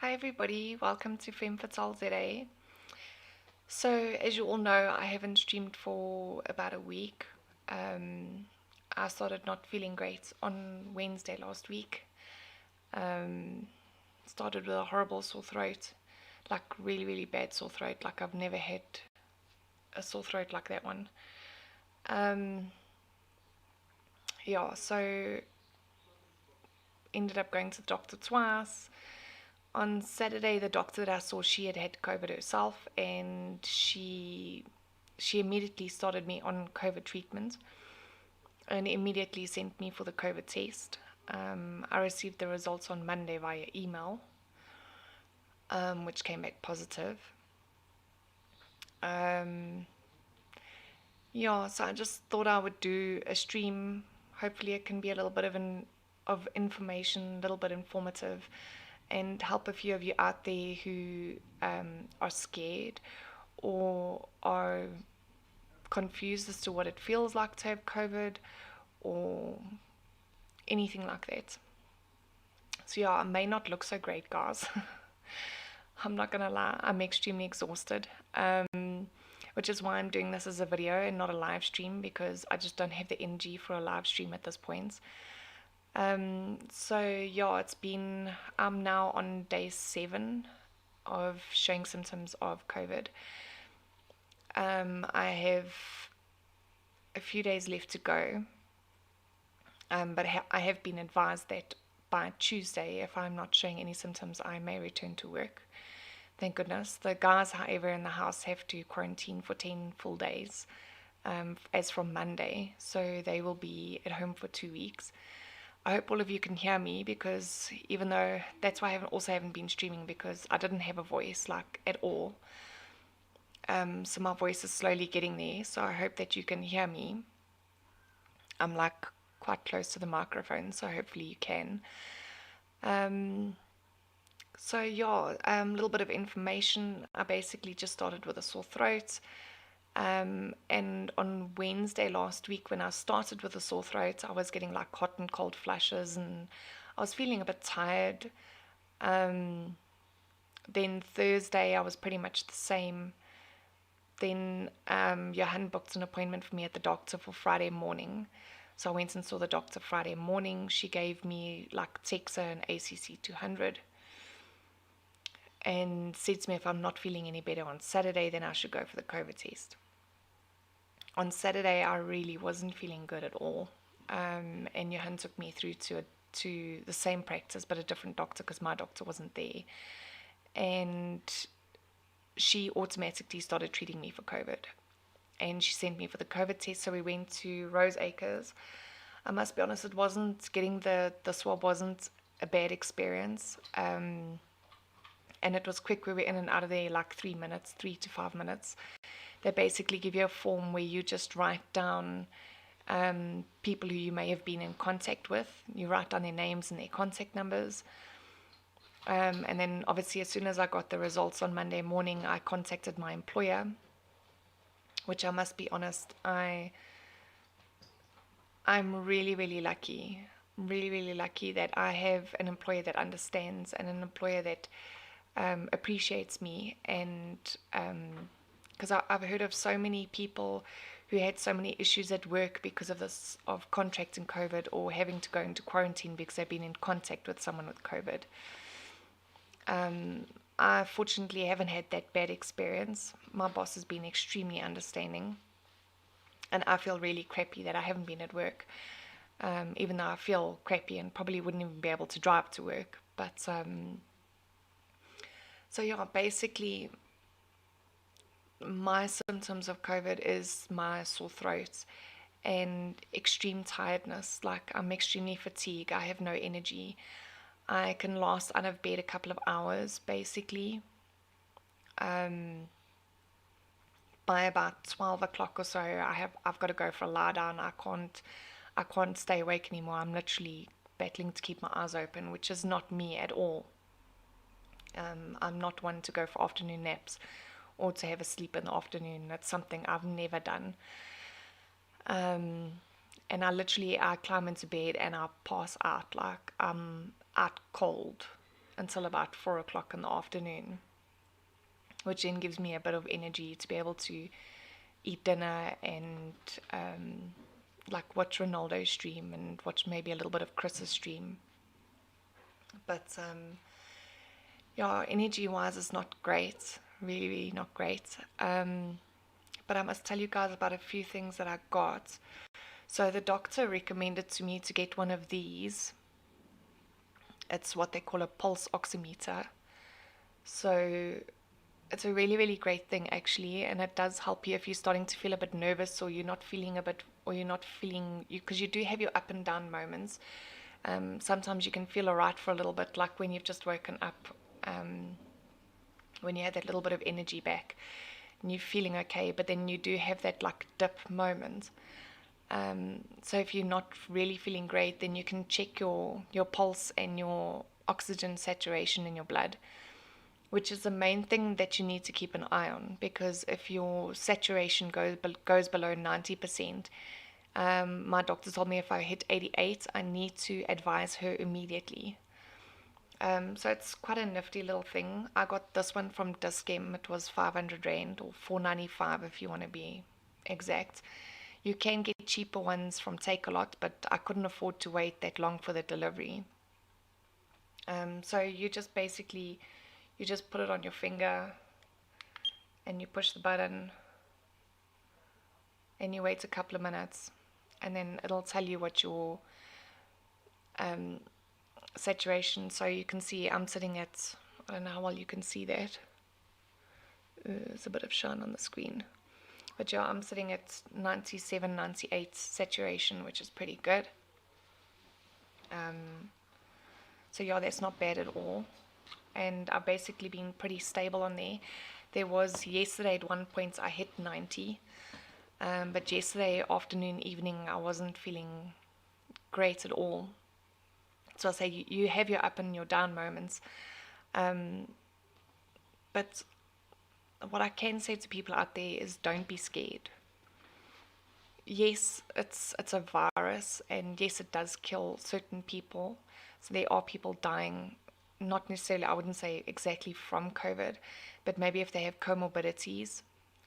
Hi everybody, welcome to Femme Fatale ZA. So, as you all know, I haven't streamed for about a week. I started not feeling great on Wednesday last week. Um, Started with a horrible sore throat, like really, really bad sore throat. Like I've never had a sore throat like that one. Um, so ended up going to the doctor twice. On Saturday, the doctor that I saw, she had COVID herself, and she immediately started me on COVID treatment and immediately sent me for the COVID test. I received the results on Monday via email, which came back positive. Um, so I just thought I would do a stream. Hopefully, it can be a little bit of information, a little bit informative, and help a few of you out there who are scared or are confused as to what it feels like to have COVID or anything like that. So I may not look so great, guys. I'm not gonna lie, I'm extremely exhausted. Which is why I'm doing this as a video and not a live stream, because I just don't have the energy for a live stream at this point. I'm now on day 7 of showing symptoms of COVID. I have a few days left to go, but I have been advised that by Tuesday, if I'm not showing any symptoms, I may return to work. Thank goodness. The guys, however, in the house have to quarantine for 10 full days, as from Monday, so they will be at home for 2 weeks. I hope all of you can hear me, because even though that's why I haven't been streaming, because I didn't have a voice like at all. So my voice is slowly getting there, so I hope that you can hear me. I'm like quite close to the microphone, so hopefully you can. A little bit of information. I basically just started with a sore throat. And on Wednesday last week, when I started with a sore throat, I was getting like hot and cold flashes, and I was feeling a bit tired. Then Thursday, I was pretty much the same. Then Johan booked an appointment for me at the doctor for Friday morning. So I went and saw the doctor Friday morning. She gave me like Texa and ACC 200 and said to me if I'm not feeling any better on Saturday, then I should go for the COVID test. On Saturday, I really wasn't feeling good at all. And Johan took me through to the same practice, but a different doctor, because my doctor wasn't there. And she automatically started treating me for COVID. And she sent me for the COVID test, so we went to Rose Acres. I must be honest, the swab wasn't a bad experience. And it was quick. We were in and out of there like 3 to 5 minutes. They basically give you a form where you just write down people who you may have been in contact with. You write down their names and their contact numbers. And then obviously, as soon as I got the results on Monday morning, I contacted my employer, which I must be honest, I'm really, really lucky. Really, really lucky that I have an employer that understands, and an employer that appreciates me. And because I've heard of so many people who had so many issues at work because of contracting COVID, or having to go into quarantine because they've been in contact with someone with COVID. I fortunately haven't had that bad experience. My boss has been extremely understanding, and I feel really crappy that I haven't been at work, even though I feel crappy and probably wouldn't even be able to drive to work. But basically, my symptoms of COVID is my sore throat and extreme tiredness. Like, I'm extremely fatigued. I have no energy. I can last out of bed a couple of hours, basically. By about 12 o'clock or so, I've got to go for a lie down. I can't stay awake anymore. I'm literally battling to keep my eyes open, which is not me at all. I'm not one to go for afternoon naps or to have a sleep in the afternoon. That's something I've never done. And I climb into bed and I pass out, like I'm out cold. until about 4 o'clock in the afternoon, which then gives me a bit of energy to be able to eat dinner and like watch Ronaldo's stream and watch maybe a little bit of Chris's stream. But yeah, energy wise, it's not great, really, really not great. But I must tell you guys about a few things that I got. So the doctor recommended to me to get one of these. It's what they call a pulse oximeter. So it's a really, really great thing actually, and it does help you if you're starting to feel a bit nervous, or you're not feeling a bit, or you're not feeling, because you do have your up and down moments. Sometimes you can feel alright for a little bit, like when you've just woken up, when you had that little bit of energy back, and you're feeling okay, but then you do have that like dip moment. So if you're not really feeling great, then you can check your pulse and your oxygen saturation in your blood, which is the main thing that you need to keep an eye on, because if your saturation goes below 90%, my doctor told me if I hit 88, I need to advise her immediately. So it's quite a nifty little thing. I got this one from Dischem. It was 500 Rand, or 495 if you want to be exact. You can get cheaper ones from Takealot, but I couldn't afford to wait that long for the delivery. So you just basically, you just put it on your finger and you push the button and you wait a couple of minutes, and then it'll tell you what your saturation. So you can see I'm sitting at, I don't know how well you can see that. There's a bit of shine on the screen. But yeah, I'm sitting at 97, 98 saturation, which is pretty good. So yeah, that's not bad at all. And I've basically been pretty stable on there. There was yesterday at one point I hit 90. But yesterday afternoon, evening, I wasn't feeling great at all. So I'll say you have your up and your down moments. But what I can say to people out there is don't be scared. Yes, it's a virus, and yes, it does kill certain people. So there are people dying, not necessarily, I wouldn't say exactly from COVID, but maybe if they have comorbidities.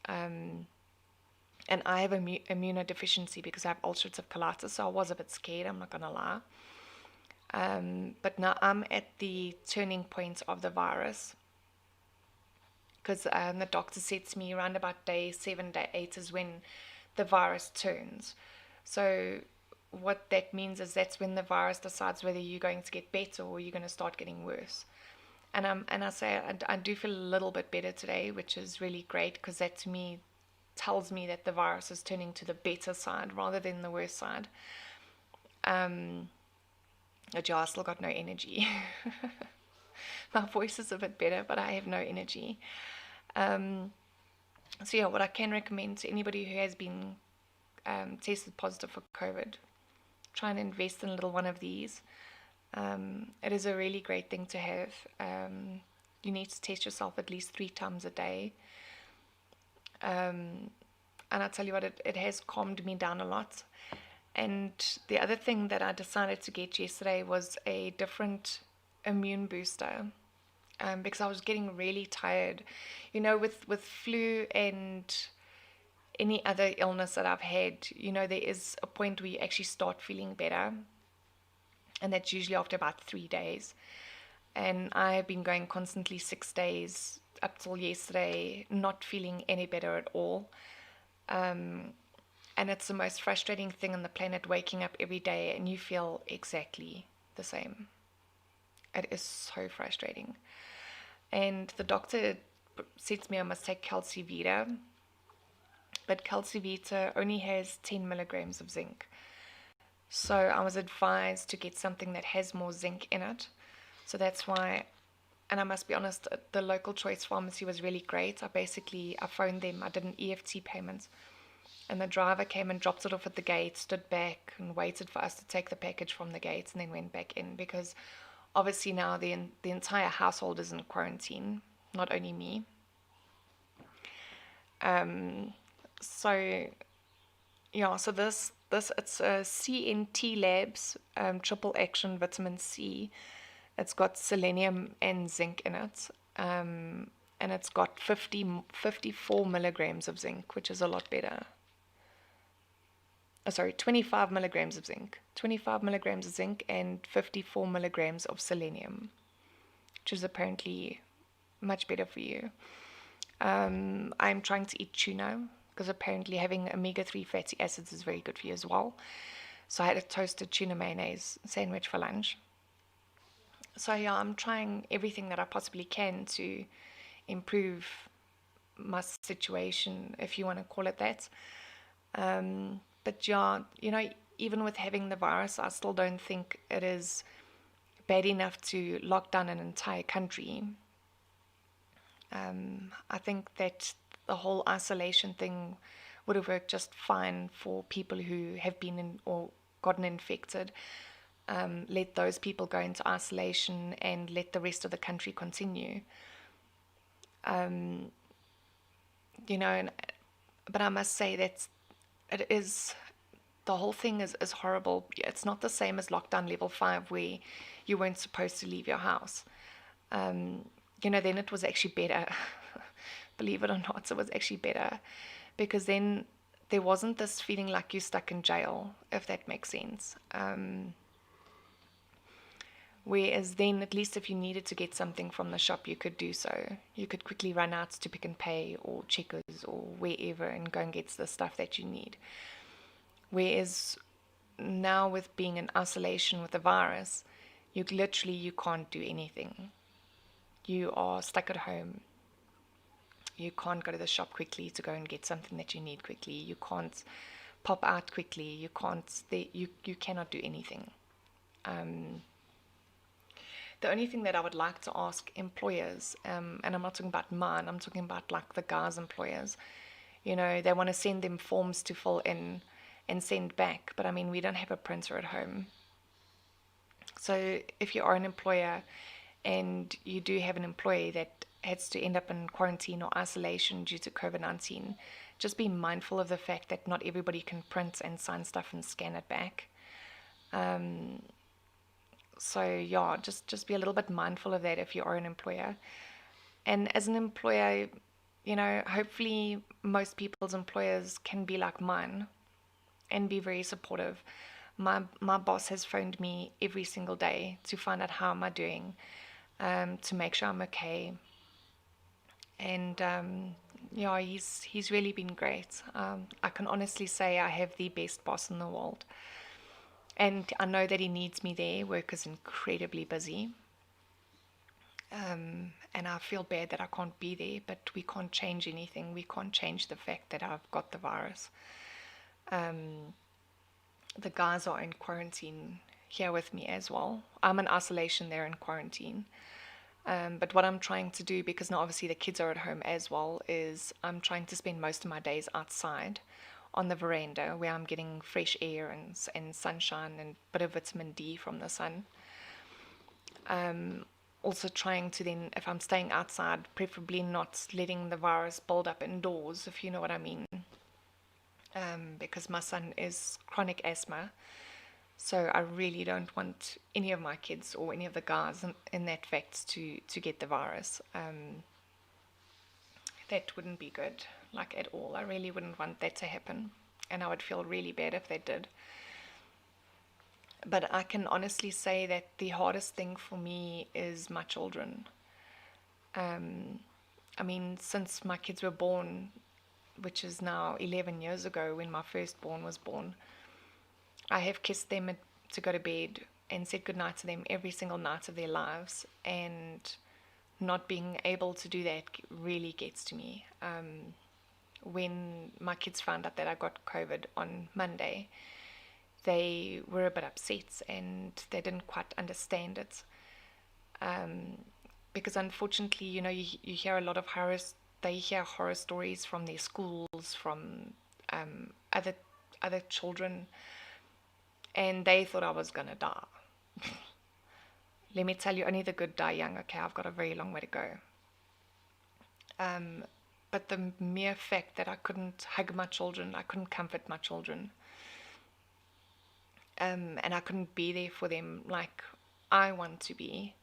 And I have immunodeficiency because I have ulcerative colitis, so I was a bit scared, I'm not going to lie. But now I'm at the turning point of the virus, because the doctor said to me around about day 7, day 8 is when the virus turns. So what that means is that's when the virus decides whether you're going to get better or you're going to start getting worse. And I say I do feel a little bit better today, which is really great, because that to me tells me that the virus is turning to the better side rather than the worse side. But yeah, I still got no energy. My voice is a bit better, but I have no energy. So yeah, what I can recommend to anybody who has been tested positive for COVID, try and invest in a little one of these. It is a really great thing to have. You need to test yourself at least 3 times a day. And I tell you what, it has calmed me down a lot. And the other thing that I decided to get yesterday was a different immune booster, because I was getting really tired. You know, with flu and any other illness that I've had, you know, there is a point where you actually start feeling better. And that's usually after about 3 days. And I have been going constantly 6 days up till yesterday, not feeling any better at all. And it's the most frustrating thing on the planet, waking up every day and you feel exactly the same. It is so frustrating. And the doctor said to me I must take Calcivita, but Calcivita only has 10 milligrams of zinc. So I was advised to get something that has more zinc in it. So that's why, and I must be honest, the local choice pharmacy was really great. I phoned them, I did an EFT payment. And the driver came and dropped it off at the gate, stood back and waited for us to take the package from the gate, and then went back in, because obviously now the entire household is in quarantine, not only me. So yeah, so this it's a CNT Labs triple action vitamin C. It's got selenium and zinc in it. And it's got 54 milligrams of zinc, which is a lot better. 25 milligrams of zinc. 25 milligrams of zinc and 54 milligrams of selenium, which is apparently much better for you. I'm trying to eat tuna because apparently having omega-3 fatty acids is very good for you as well. So I had a toasted tuna mayonnaise sandwich for lunch. So yeah, I'm trying everything that I possibly can to improve my situation, if you want to call it that. But yeah, even with having the virus, I still don't think it is bad enough to lock down an entire country. I think that the whole isolation thing would have worked just fine for people who have been in or gotten infected. Let those people go into isolation and let the rest of the country continue. But I must say that the whole thing is horrible. It's not the same as lockdown level 5 where you weren't supposed to leave your house. Then it was actually better. Believe it or not, it was actually better, because then there wasn't this feeling like you're stuck in jail, if that makes sense. Whereas then, at least if you needed to get something from the shop, you could do so. You could quickly run out to Pick n Pay or Checkers or wherever and go and get the stuff that you need. Whereas now, with being in isolation with the virus, you can't do anything. You are stuck at home. You can't go to the shop quickly to go and get something that you need quickly. You can't pop out quickly. You cannot do anything. The only thing that I would like to ask employers, and I'm not talking about mine, I'm talking about like the guys' employers, they want to send them forms to fill in and send back, but I mean, we don't have a printer at home. So if you are an employer and you do have an employee that has to end up in quarantine or isolation due to COVID-19, just be mindful of the fact that not everybody can print and sign stuff and scan it back. So yeah, just be a little bit mindful of that if you are an employer. And as an employer, hopefully most people's employers can be like mine and be very supportive. My boss has phoned me every single day to find out how am I doing, to make sure I'm okay. And yeah, he's really been great. I can honestly say I have the best boss in the world. And I know that he needs me there. Work is incredibly busy. And I feel bad that I can't be there, but we can't change anything. We can't change the fact that I've got the virus. The guys are in quarantine here with me as well. I'm in isolation, they're in quarantine. But what I'm trying to do, because now obviously the kids are at home as well, is I'm trying to spend most of my days outside on the veranda where I'm getting fresh air and sunshine and a bit of vitamin D from the sun. Also trying to then, if I'm staying outside, preferably not letting the virus build up indoors, if you know what I mean. Because my son is chronic asthma, so I really don't want any of my kids or any of the guys in that fact to get the virus. That wouldn't be good, like at all. I really wouldn't want that to happen, and I would feel really bad if they did. But I can honestly say that the hardest thing for me is my children. I mean, since my kids were born, which is now 11 years ago when my firstborn was born, I have kissed them to go to bed and said goodnight to them every single night of their lives, and not being able to do that really gets to me. When my kids found out that I got COVID on Monday, they were a bit upset and they didn't quite understand it. Because unfortunately, you hear a lot of they hear horror stories from their schools, from other children, and they thought I was gonna die. Let me tell you, only the good die young. Okay, I've got a very long way to go. But the mere fact that I couldn't hug my children, I couldn't comfort my children, and I couldn't be there for them like I want to be,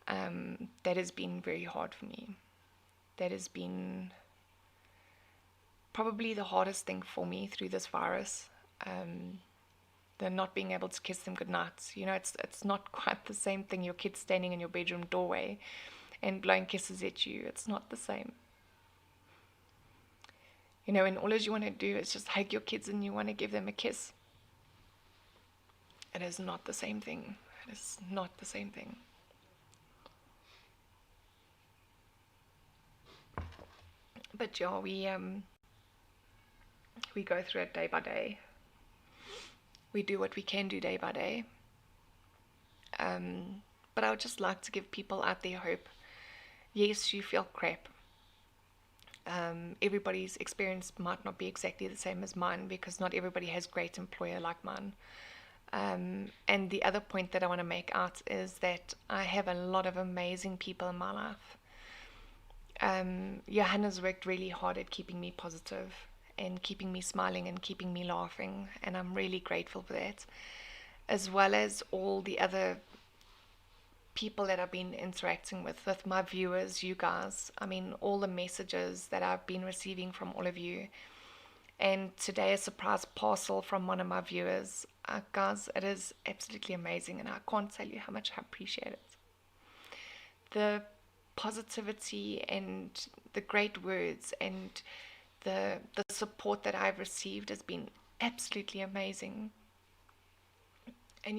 That has been very hard for me. That has been probably the hardest thing for me through this virus. The not being able to kiss them goodnight. It's not quite the same thing. Your kid standing in your bedroom doorway and blowing kisses at you. It's not the same. And all you want to do is just hug your kids and you want to give them a kiss. It is not the same thing. It is not the same thing. But yeah, we go through it day by day. We do what we can do day by day. But I would just like to give people out there hope. Yes, you feel crap. Everybody's experience might not be exactly the same as mine, because not everybody has great employer like mine. And the other point that I want to make out is that I have a lot of amazing people in my life. Johanna's worked really hard at keeping me positive and keeping me smiling and keeping me laughing, and I'm really grateful for that, as well as all the other people that I've been interacting with my viewers, you guys. I mean, all the messages that I've been receiving from all of you. And today, a surprise parcel from one of my viewers. Guys, it is absolutely amazing, and I can't tell you how much I appreciate it. The positivity and the great words and the support that I've received has been absolutely amazing. And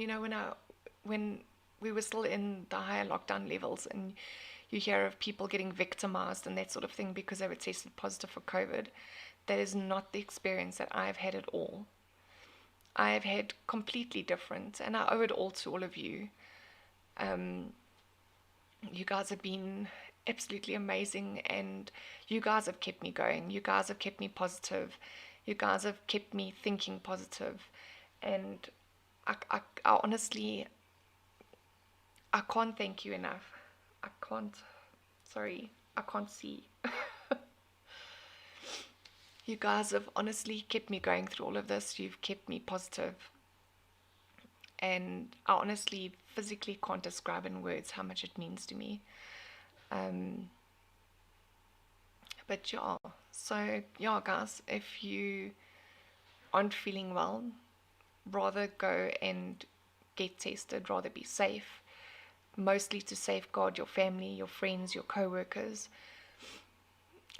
when we were still in the higher lockdown levels, and you hear of people getting victimized and that sort of thing because they were tested positive for COVID, that is not the experience that I've had at all. I've had completely different, and I owe it all to all of you. You guys have been absolutely amazing, and you guys have kept me going. You guys have kept me positive. You guys have kept me thinking positive. And I honestly, I can't thank you enough. I can't see. You guys have honestly kept me going through all of this. You've kept me positive. And I honestly physically can't describe in words how much it means to me. But yeah, so yeah, guys, if you aren't feeling well, rather go and get tested, rather be safe, mostly to safeguard your family, your friends, your co-workers,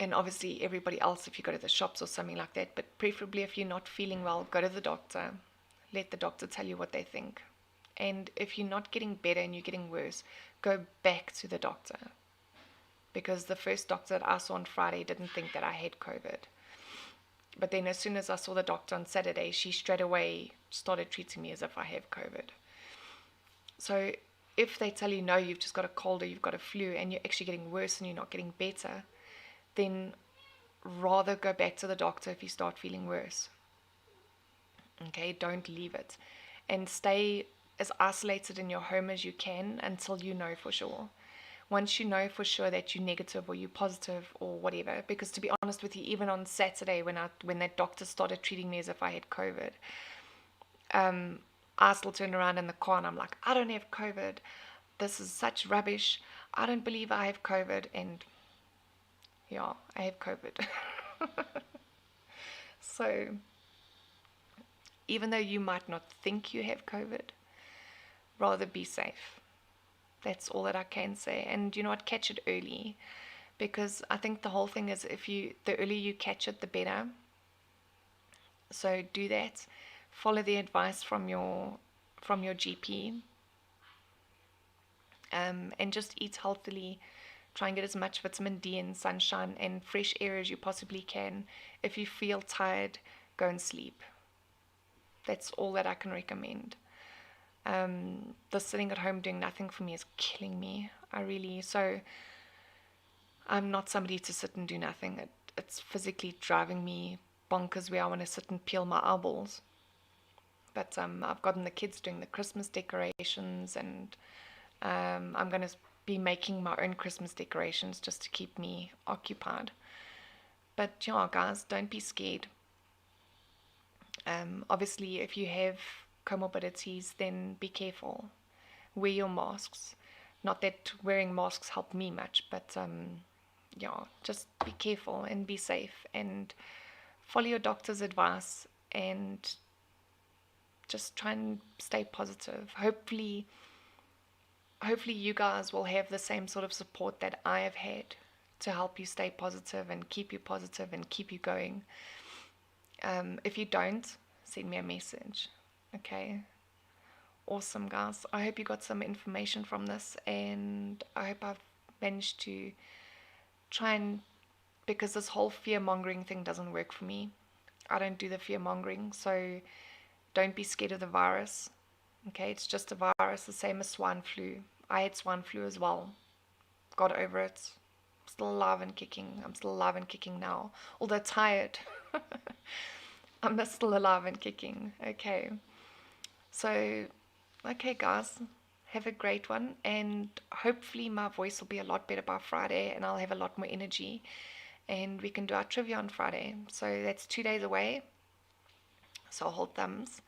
and obviously everybody else if you go to the shops or something like that. But preferably, if you're not feeling well, go to the doctor. Let the doctor tell you what they think. And if you're not getting better and you're getting worse, go back to the doctor. Because the first doctor that I saw on Friday didn't think that I had COVID. But then as soon as I saw the doctor on Saturday, she straight away started treating me as if I have COVID. So if they tell you, no, you've just got a cold or you've got a flu, and you're actually getting worse and you're not getting better, then rather go back to the doctor if you start feeling worse. Okay, don't leave it. And stay as isolated in your home as you can until you know for sure. Once you know for sure that you're negative or you're positive or whatever, because to be honest with you, even on Saturday when that doctor started treating me as if I had COVID, I still turned around in the car and I'm like, I don't have COVID. This is such rubbish. I don't believe I have COVID. And yeah, I have COVID. So even though you might not think you have COVID, rather be safe. That's all that I can say. And you know what, catch it early, because I think the whole thing is the earlier you catch it, the better. So do that. Follow the advice from your GP, and just eat healthily. Try and get as much vitamin D and sunshine and fresh air as you possibly can. If you feel tired, go and sleep. That's all that I can recommend. The sitting at home doing nothing for me is killing me. So I'm not somebody to sit and do nothing. It's physically driving me bonkers where I want to sit and peel my eyeballs. But I've gotten the kids doing the Christmas decorations, and I'm going to be making my own Christmas decorations just to keep me occupied. But yeah, guys, don't be scared. Obviously, if you have comorbidities, then be careful. Wear your masks. Not that wearing masks helped me much, but yeah, just be careful and be safe and follow your doctor's advice and just try and stay positive. Hopefully you guys will have the same sort of support that I have had to help you stay positive and keep you positive and keep you going. If you don't, send me a message. Okay. Awesome, guys. I hope you got some information from this, and I hope I've managed to try and, because this whole fear mongering thing doesn't work for me. I don't do the fear mongering, so don't be scared of the virus. Okay, it's just a virus, the same as swine flu. I had swine flu as well. Got over it. Still alive and kicking. I'm still alive and kicking now. Although tired. I'm still alive and kicking. Okay. So, okay, guys. Have a great one. And hopefully my voice will be a lot better by Friday and I'll have a lot more energy. And we can do our trivia on Friday. So that's 2 days away. So I'll hold thumbs.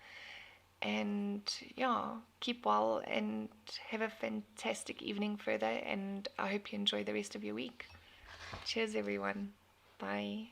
And yeah, keep well and have a fantastic evening further. And I hope you enjoy the rest of your week. Cheers, everyone. Bye.